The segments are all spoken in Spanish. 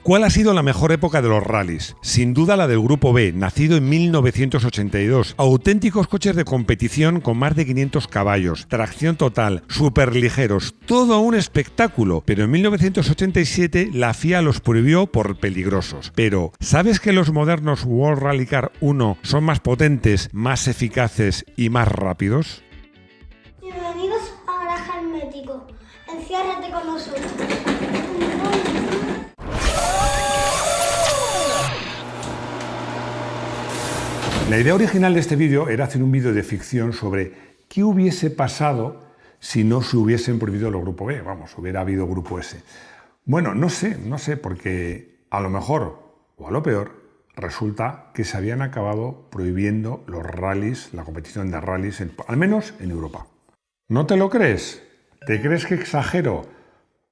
¿Cuál ha sido la mejor época de los rallies? Sin duda la del Grupo B, nacido en 1982. Auténticos coches de competición con más de 500 caballos, tracción total, superligeros, todo un espectáculo. Pero en 1987 la FIA los prohibió por peligrosos. Pero, ¿sabes que los modernos World Rally Car 1 son más potentes, más eficaces y más rápidos? Bienvenidos a Garaje Hermético. Enciérrate con nosotros. La idea original de este vídeo era hacer un vídeo de ficción sobre qué hubiese pasado si no se hubiesen prohibido los Grupo B. Vamos, hubiera habido Grupo S. Bueno, no sé, porque a lo mejor o a lo peor resulta que se habían acabado prohibiendo los rallies, la competición de rallies, al menos en Europa. ¿No te lo crees? ¿Te crees que exagero?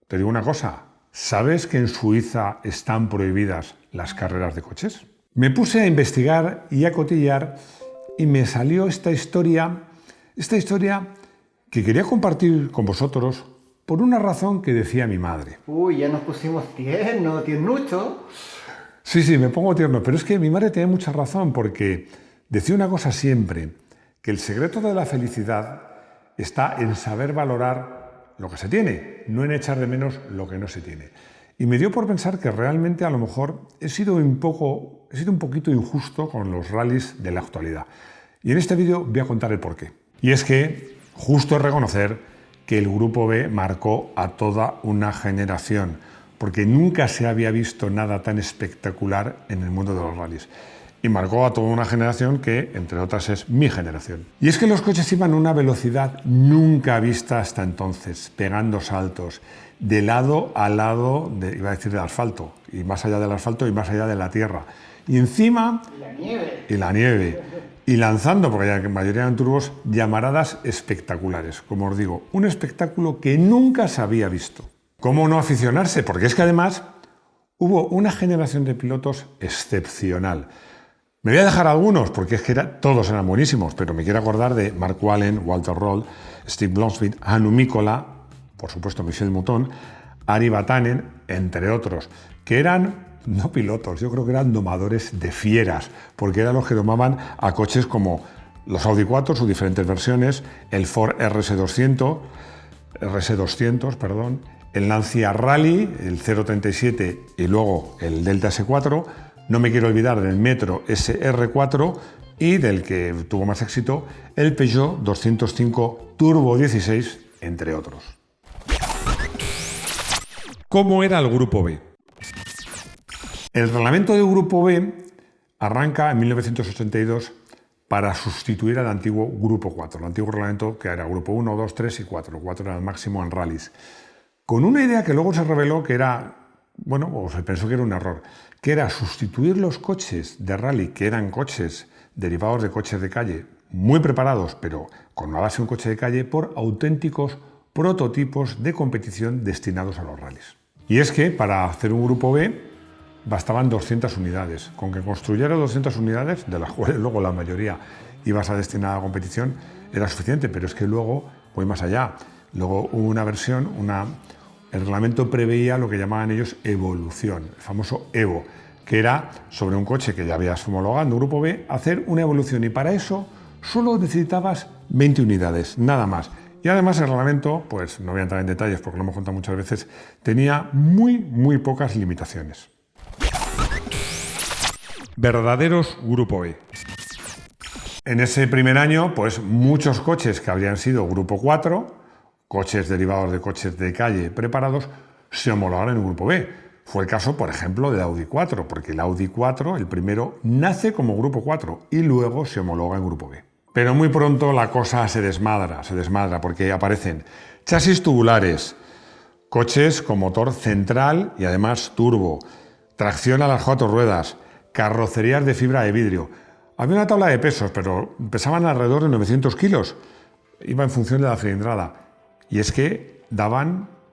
Te digo una cosa, ¿sabes que en Suiza están prohibidas las carreras de coches? Me puse a investigar y a cotillar y me salió esta historia que quería compartir con vosotros por una razón que decía mi madre. Uy, ya nos pusimos tiernuchos. Sí, me pongo tierno, pero es que mi madre tenía mucha razón porque decía una cosa siempre, que el secreto de la felicidad está en saber valorar lo que se tiene, no en echar de menos lo que no se tiene. Y me dio por pensar que realmente a lo mejor he sido un poquito injusto con los rallies de la actualidad. Y en este vídeo voy a contar el porqué. Y es que justo es reconocer que el Grupo B marcó a toda una generación, porque nunca se había visto nada tan espectacular en el mundo de los rallies. Y marcó a toda una generación que, entre otras, es mi generación. Y es que los coches iban a una velocidad nunca vista hasta entonces, pegando saltos, de lado a lado, iba a decir del asfalto, y más allá del asfalto y más allá de la tierra. Y encima... la nieve. Y lanzando, porque la mayoría eran turbos, llamaradas espectaculares. Como os digo, un espectáculo que nunca se había visto. ¿Cómo no aficionarse? Porque es que además hubo una generación de pilotos excepcional. Me voy a dejar algunos, porque es que todos eran buenísimos, pero me quiero acordar de Mark Wallen, Walter Röhrl, Steve Blomqvist, Hannu Mikkola, por supuesto Michel Mouton, Ari Vatanen, entre otros, que eran no pilotos, yo creo que eran domadores de fieras, porque eran los que domaban a coches como los Audi 4, sus diferentes versiones, el Ford RS200, el Lancia Rally, el 037 y luego el Delta S4. No me quiero olvidar del Metro SR4 y del que tuvo más éxito, el Peugeot 205 Turbo 16, entre otros. ¿Cómo era el Grupo B? El reglamento del Grupo B arranca en 1982 para sustituir al antiguo Grupo 4, el antiguo reglamento que era Grupo 1, 2, 3 y 4. El 4 era el máximo en rallies. Con una idea que luego se reveló que era, o se pensó que era un error, que era sustituir los coches de rally, que eran coches derivados de coches de calle, muy preparados, pero con una base de un coche de calle, por auténticos prototipos de competición destinados a los rallies. Y es que para hacer un Grupo B bastaban 200 unidades. Con que construyera 200 unidades, de las cuales luego la mayoría ibas a destinar a competición, era suficiente, pero es que luego voy más allá. Luego hubo una versión, el reglamento preveía lo que llamaban ellos evolución, el famoso Evo, que era sobre un coche que ya habías homologado en Grupo B, hacer una evolución, y para eso solo necesitabas 20 unidades, nada más. Y además el reglamento, pues no voy a entrar en detalles porque lo hemos contado muchas veces, tenía muy pocas limitaciones. Verdaderos Grupo B. En ese primer año, pues muchos coches que habrían sido Grupo 4, coches derivados de coches de calle preparados, se homologaron en Grupo B. Fue el caso, por ejemplo, del Audi 4, porque el Audi 4, el primero, nace como Grupo 4 y luego se homologa en Grupo B. Pero muy pronto la cosa se desmadra porque aparecen chasis tubulares, coches con motor central y además turbo, tracción a las 4 ruedas, carrocerías de fibra de vidrio. Había una tabla de pesos, pero pesaban alrededor de 900 kilos. Iba en función de la cilindrada. Y es que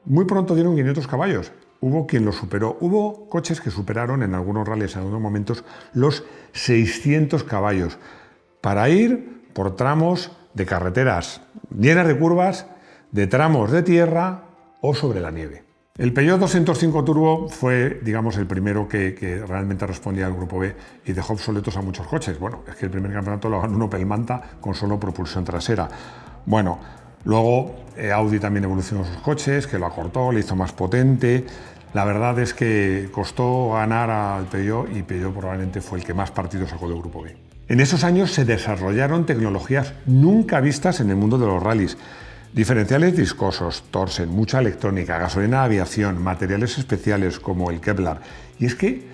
muy pronto dieron 500 caballos. Hubo quien lo superó. Hubo coches que superaron en algunos rallies, en algunos momentos, los 600 caballos. Para ir por tramos de carreteras llenas de curvas, de tramos de tierra o sobre la nieve. El Peugeot 205 Turbo fue, digamos, el primero que realmente respondía al Grupo B y dejó obsoletos a muchos coches. Bueno, es que el primer campeonato lo ganó un Opel Manta con solo propulsión trasera. Bueno, luego Audi también evolucionó sus coches, que lo acortó, le hizo más potente. La verdad es que costó ganar al Peugeot y Peugeot probablemente fue el que más partidos sacó del Grupo B. En esos años se desarrollaron tecnologías nunca vistas en el mundo de los rallies. Diferenciales viscosos, torsen, mucha electrónica, gasolina de aviación, materiales especiales como el Kevlar. Y es que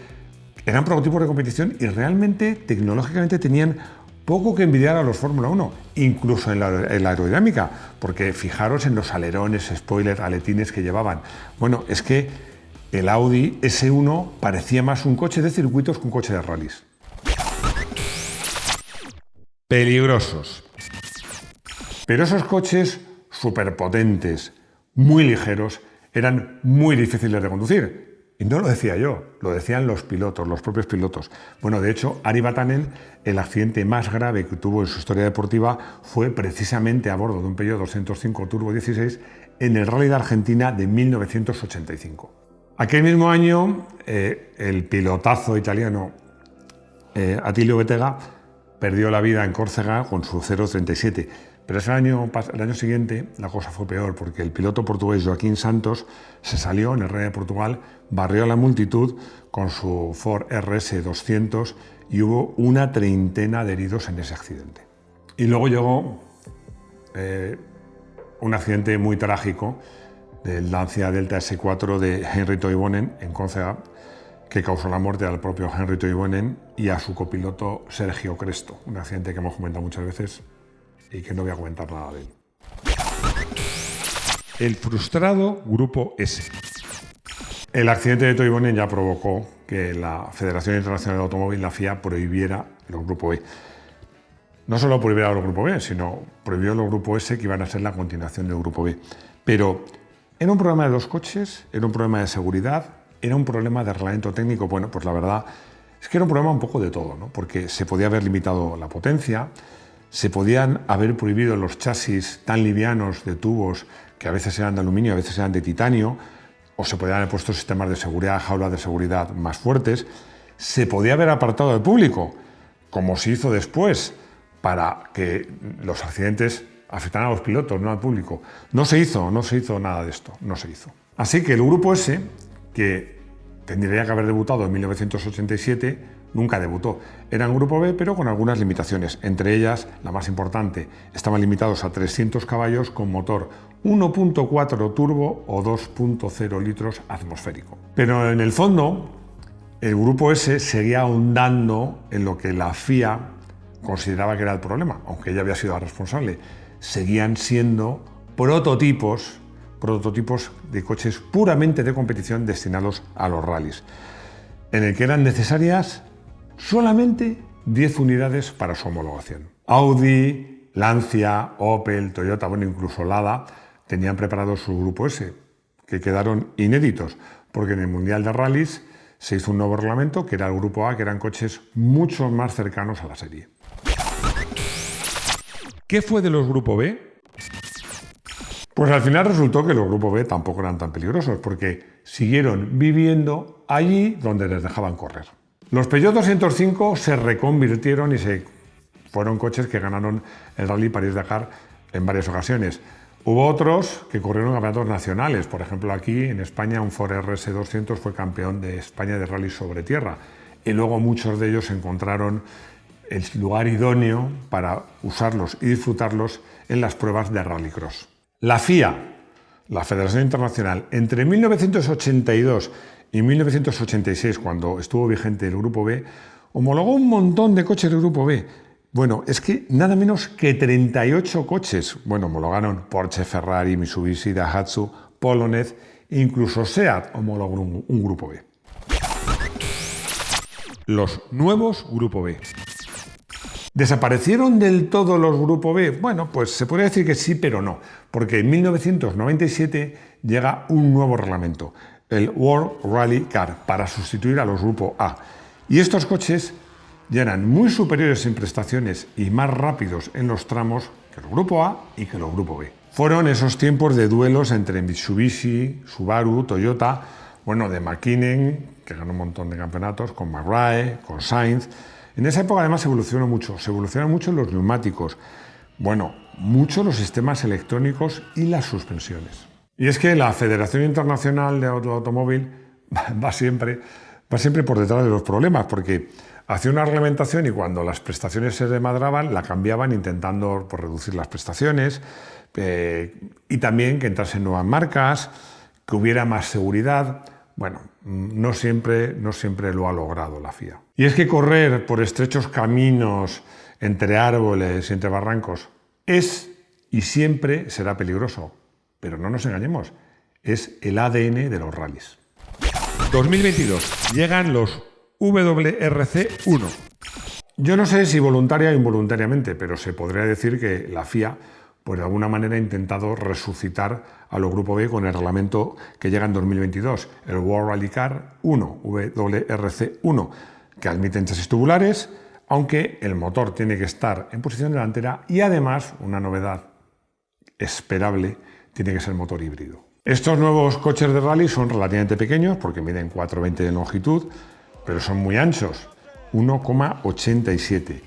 eran prototipos de competición y realmente tecnológicamente tenían poco que envidiar a los Fórmula 1, incluso en la aerodinámica, porque fijaros en los alerones, spoilers, aletines que llevaban. Bueno, es que el Audi S1 parecía más un coche de circuitos que un coche de rallies. Peligrosos. Pero esos coches superpotentes, muy ligeros, eran muy difíciles de conducir. Y no lo decía yo, lo decían los pilotos, los propios pilotos. Bueno, de hecho, Ari Vatanen, el accidente más grave que tuvo en su historia deportiva fue precisamente a bordo de un Peugeot 205 Turbo 16 en el Rally de Argentina de 1985. Aquel mismo año, el pilotazo italiano Attilio Bettega perdió la vida en Córcega con su 037. Pero el año siguiente la cosa fue peor porque el piloto portugués Joaquín Santos se salió en el Rally de Portugal, barrió a la multitud con su Ford RS 200 y hubo una treintena de heridos en ese accidente. Y luego llegó un accidente muy trágico del Lancia Delta S4 de Henry Toivonen en Córcega, que causó la muerte al propio Henry Toivonen y a su copiloto Sergio Cresto, un accidente que hemos comentado muchas veces y que no voy a comentar nada de él. El frustrado Grupo S. El accidente de Toivonen ya provocó que la Federación Internacional de Automóvil, la FIA, prohibiera los Grupo B. No solo prohibiera los Grupo B, sino prohibió los Grupo S, que iban a ser la continuación del Grupo B. Pero ¿era un problema de los coches? ¿Era un problema de seguridad? ¿Era un problema de reglamento técnico? Bueno, pues la verdad es que era un problema un poco de todo, ¿no? Porque se podía haber limitado la potencia, se podían haber prohibido los chasis tan livianos de tubos que a veces eran de aluminio, a veces eran de titanio, o se podían haber puesto sistemas de seguridad, jaulas de seguridad más fuertes. Se podía haber apartado al público, como se hizo después, para que los accidentes afectaran a los pilotos, no al público. No se hizo nada de esto, no se hizo. Así que el Grupo S, que tendría que haber debutado en 1987, nunca debutó. Era un Grupo B, pero con algunas limitaciones. Entre ellas, la más importante, estaban limitados a 300 caballos con motor 1.4 turbo o 2.0 litros atmosférico. Pero en el fondo, el Grupo S seguía ahondando en lo que la FIA consideraba que era el problema, aunque ella había sido la responsable. Seguían siendo prototipos de coches puramente de competición destinados a los rallies, en el que eran necesarias solamente 10 unidades para su homologación. Audi, Lancia, Opel, Toyota, bueno, incluso Lada tenían preparados su Grupo S, que quedaron inéditos, porque en el Mundial de Rallys se hizo un nuevo reglamento, que era el Grupo A, que eran coches mucho más cercanos a la serie. ¿Qué fue de los Grupo B? Pues al final resultó que los Grupo B tampoco eran tan peligrosos, porque siguieron viviendo allí donde les dejaban correr. Los Peugeot 205 se reconvirtieron y se fueron coches que ganaron el Rally París-Dakar en varias ocasiones. Hubo otros que corrieron campeonatos nacionales. Por ejemplo, aquí en España un Ford RS 200 fue campeón de España de rally sobre tierra. Y luego muchos de ellos encontraron el lugar idóneo para usarlos y disfrutarlos en las pruebas de rallycross. La FIA, la Federación Internacional, entre 1982 y 1986, cuando estuvo vigente el Grupo B, homologó un montón de coches del Grupo B. Bueno, es que nada menos que 38 coches. Bueno, homologaron Porsche, Ferrari, Mitsubishi, Daihatsu, Polonez, incluso SEAT homologó un Grupo B. Los nuevos Grupo B. ¿Desaparecieron del todo los Grupo B? Bueno, pues se podría decir que sí, pero no, porque en 1997 llega un nuevo reglamento, el World Rally Car, para sustituir a los Grupo A. Y estos coches ya eran muy superiores en prestaciones y más rápidos en los tramos que los Grupo A y que los Grupo B. fueron esos tiempos de duelos entre Mitsubishi, Subaru, Toyota, bueno, de McKinnon, que ganó un montón de campeonatos, con McRae, con Sainz. En esa época además se evolucionaron mucho los neumáticos, bueno, mucho los sistemas electrónicos y las suspensiones. Y es que la Federación Internacional de Automóvil va siempre por detrás de los problemas, porque hacía una reglamentación y cuando las prestaciones se desmadraban, la cambiaban intentando reducir las prestaciones y también que entrasen nuevas marcas, que hubiera más seguridad. Bueno, no siempre lo ha logrado la FIA. Y es que correr por estrechos caminos, entre árboles y entre barrancos, es y siempre será peligroso. Pero no nos engañemos, es el ADN de los rallies. 2022, llegan los WRC1. Yo no sé si voluntaria o involuntariamente, pero se podría decir que la FIA, pues de alguna manera ha intentado resucitar a los Grupo B con el reglamento que llega en 2022, el World Rally Car 1, WRC1, que admiten chasis tubulares, aunque el motor tiene que estar en posición delantera y además, una novedad esperable, tiene que ser motor híbrido. Estos nuevos coches de rally son relativamente pequeños porque miden 4,20 de longitud, pero son muy anchos, 1,87.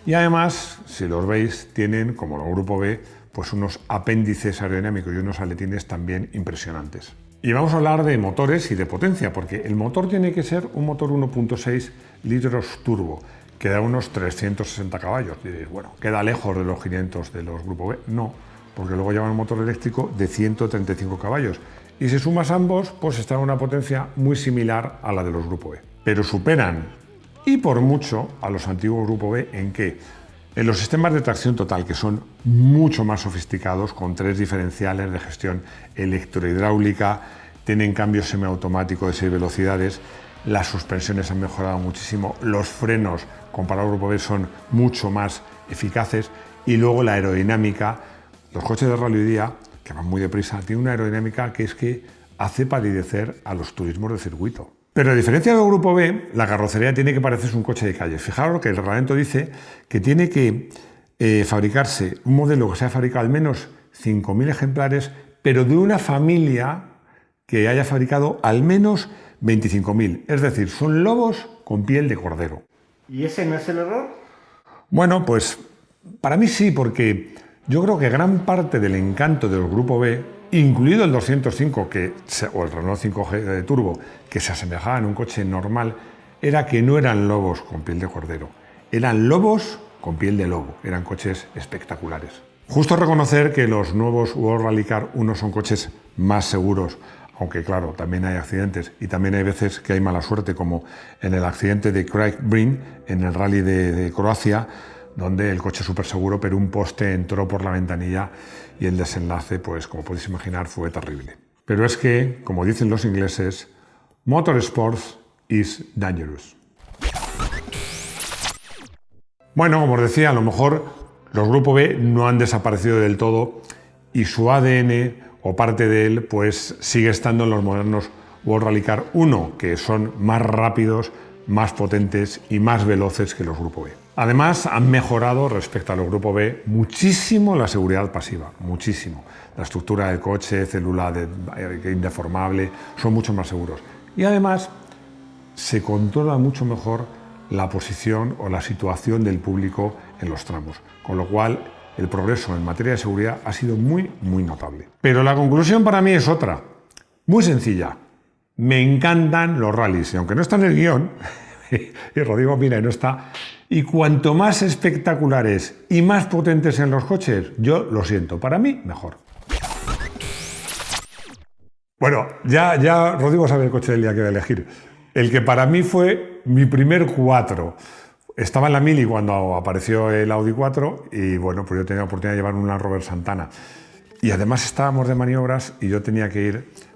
Y además, si los veis, tienen, como los Grupo B, pues unos apéndices aerodinámicos y unos aletines también impresionantes. Y vamos a hablar de motores y de potencia, porque el motor tiene que ser un motor 1,6 litros turbo, que da unos 360 caballos. Y diréis, bueno, queda lejos de los 500 de los Grupo B. No, porque luego llevan un motor eléctrico de 135 caballos. Y si sumas ambos, pues está en una potencia muy similar a la de los Grupo B. Pero superan, y por mucho, a los antiguos Grupo B en que en los sistemas de tracción total, que son mucho más sofisticados, con 3 diferenciales de gestión electrohidráulica, tienen cambio semiautomático de 6 velocidades, las suspensiones han mejorado muchísimo, los frenos comparado al Grupo B son mucho más eficaces y luego la aerodinámica. Los coches de rally hoy día, que van muy deprisa, tienen una aerodinámica que es que hace palidecer a los turismos de circuito. Pero a diferencia del Grupo B, la carrocería tiene que parecerse un coche de calle. Fijaros que el reglamento dice que tiene que fabricarse un modelo que se ha fabricado al menos 5.000 ejemplares, pero de una familia que haya fabricado al menos 25.000. Es decir, son lobos con piel de cordero. ¿Y ese no es el error? Bueno, pues para mí sí, porque yo creo que gran parte del encanto del Grupo B, incluido el 205 o el Renault 5G de turbo, que se asemejaba en un coche normal, era que no eran lobos con piel de cordero, eran lobos con piel de lobo, eran coches espectaculares. Justo reconocer que los nuevos World Rally Car 1 son coches más seguros, aunque claro, también hay accidentes y también hay veces que hay mala suerte, como en el accidente de Craig Breen en el rally de Croacia, donde el coche es súper seguro, pero un poste entró por la ventanilla y el desenlace, pues como podéis imaginar, fue terrible. Pero es que, como dicen los ingleses, motorsports is dangerous. Bueno, como os decía, a lo mejor los Grupo B no han desaparecido del todo y su ADN o parte de él pues sigue estando en los modernos World Rally Car 1, que son más rápidos, más potentes y más veloces que los Grupo B. Además, han mejorado respecto a los Grupo B muchísimo la seguridad pasiva, muchísimo. La estructura del coche, célula indeformable, son mucho más seguros. Y además, se controla mucho mejor la posición o la situación del público en los tramos, con lo cual el progreso en materia de seguridad ha sido muy, muy notable. Pero la conclusión para mí es otra, muy sencilla. Me encantan los rallies, y aunque no está en el guión, y Rodrigo mira y no está, y cuanto más espectaculares y más potentes sean los coches, yo lo siento, para mí mejor. Bueno, ya Rodrigo sabe el coche del día que voy a elegir. El que para mí fue mi primer 4. Estaba en la Mili cuando apareció el Audi 4 y bueno, pues yo tenía la oportunidad de llevar un Land Rover Santana. Y además estábamos de maniobras y yo tenía que ir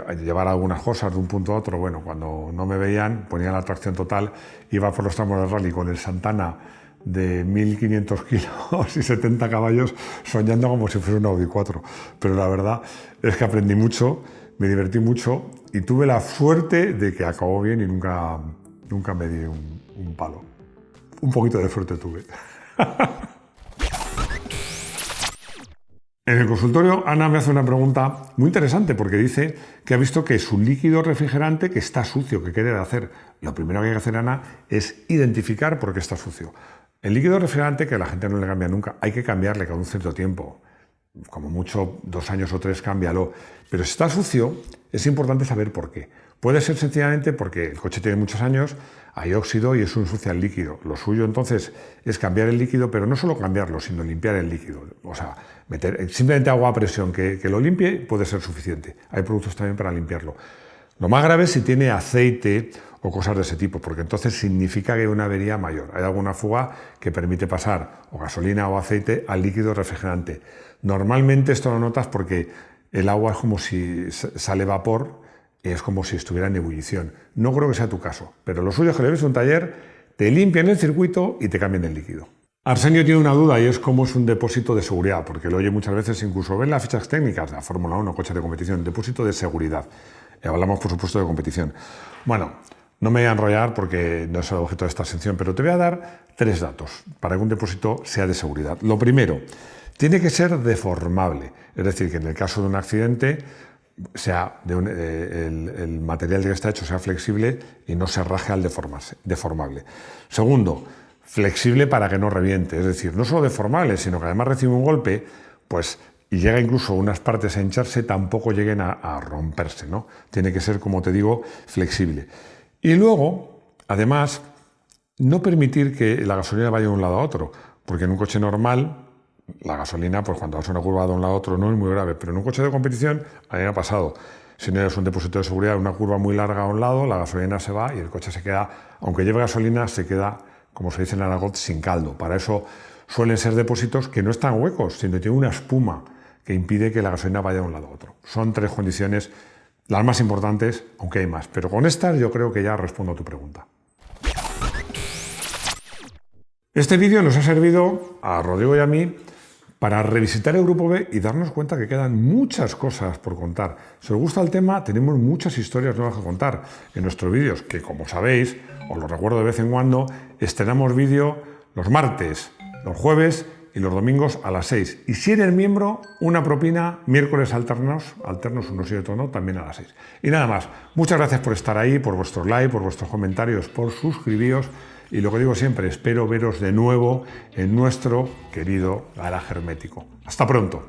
a llevar algunas cosas de un punto a otro. Bueno, cuando no me veían, ponía la tracción total, iba por los tramos del rally con el Santana de 1.500 kilos y 70 caballos, soñando como si fuera un Audi 4. Pero la verdad es que aprendí mucho, me divertí mucho y tuve la suerte de que acabó bien y nunca me di un palo. Un poquito de suerte tuve. En el consultorio, Ana me hace una pregunta muy interesante porque dice que ha visto que su líquido refrigerante que está sucio, que quiere hacer. Lo primero que hay que hacer, Ana, es identificar por qué está sucio. El líquido refrigerante, que a la gente no le cambia nunca, hay que cambiarle cada un cierto tiempo. Como mucho 2 años o 3, cámbialo. Pero si está sucio, es importante saber por qué. Puede ser sencillamente porque el coche tiene muchos años, hay óxido y eso ensucia el líquido. Lo suyo entonces es cambiar el líquido, pero no solo cambiarlo, sino limpiar el líquido. O sea, meter simplemente agua a presión que lo limpie puede ser suficiente. Hay productos también para limpiarlo. Lo más grave es si tiene aceite o cosas de ese tipo, porque entonces significa que hay una avería mayor. Hay alguna fuga que permite pasar o gasolina o aceite al líquido refrigerante. Normalmente esto lo notas porque el agua es como si sale vapor, es como si estuviera en ebullición. No creo que sea tu caso, pero lo suyo es que le ves un taller, te limpian el circuito y te cambian el líquido. Arsenio tiene una duda y es cómo es un depósito de seguridad, porque lo oye muchas veces, incluso ven las fichas técnicas de la Fórmula 1, coches de competición, depósito de seguridad. Y hablamos, por supuesto, de competición. Bueno, no me voy a enrollar porque no es el objeto de esta sección, pero te voy a dar 3 datos para que un depósito sea de seguridad. Lo primero, tiene que ser deformable, es decir, que en el caso de un accidente sea el material que está hecho sea flexible y no se raje al deformable. Segundo, flexible para que no reviente, es decir, no solo deformable, sino que además recibe un golpe, pues y llega incluso unas partes a hincharse, tampoco lleguen a romperse, ¿no? Tiene que ser, como te digo, flexible. Y luego, además, no permitir que la gasolina vaya de un lado a otro, porque en un coche normal la gasolina, pues cuando vas a una curva de un lado a otro no es muy grave, pero en un coche de competición, a mí me ha pasado, si no eres un depósito de seguridad, una curva muy larga a un lado, la gasolina se va y el coche se queda, aunque lleve gasolina, se queda, como se dice en argot, sin caldo. Para eso suelen ser depósitos que no están huecos, sino que tienen una espuma que impide que la gasolina vaya de un lado a otro. Son 3 condiciones, las más importantes, aunque hay más, pero con estas yo creo que ya respondo a tu pregunta. Este vídeo nos ha servido a Rodrigo y a mí para revisitar el Grupo B y darnos cuenta que quedan muchas cosas por contar. Si os gusta el tema, tenemos muchas historias nuevas que contar en nuestros vídeos, que como sabéis, os lo recuerdo de vez en cuando, estrenamos vídeo los martes, los jueves y los domingos a las 6. Y si eres miembro, una propina miércoles alternos unos y otros no, también a las 6. Y nada más, muchas gracias por estar ahí, por vuestros likes, por vuestros comentarios, por suscribiros. Y lo que digo siempre, espero veros de nuevo en nuestro querido garaje hermético. ¡Hasta pronto!